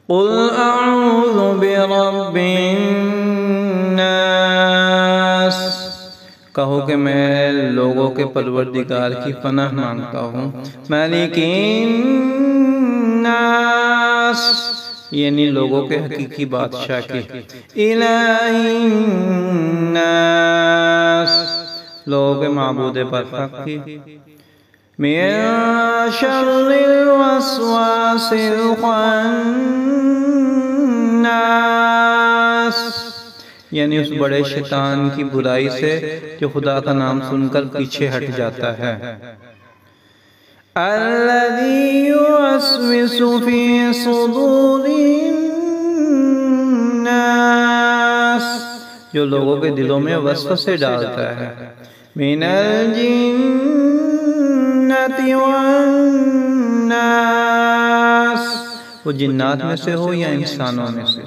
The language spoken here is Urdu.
قل اعوذ برب الناس، کہو کہ میں لوگوں کے پروردگار کی پناہ مانگتا ہوں۔ مالک الناس، یعنی لوگوں کے حقیقی بادشاہ کی۔ الہ الناس، لوگوں کے معبود برحق کی۔ من شر الوسواس الخناس، یعنی اس بڑے شیطان کی برائی سے جو خدا کا نام سن کر پیچھے ہٹ جاتا ہے۔ الذی یوسوس فی صدور الناس، جو لوگوں کے دلوں میں وسوسے ڈالتا ہے۔ من الجنۃ والناس، وہ جنات میں سے ہو یا انسانوں میں سے۔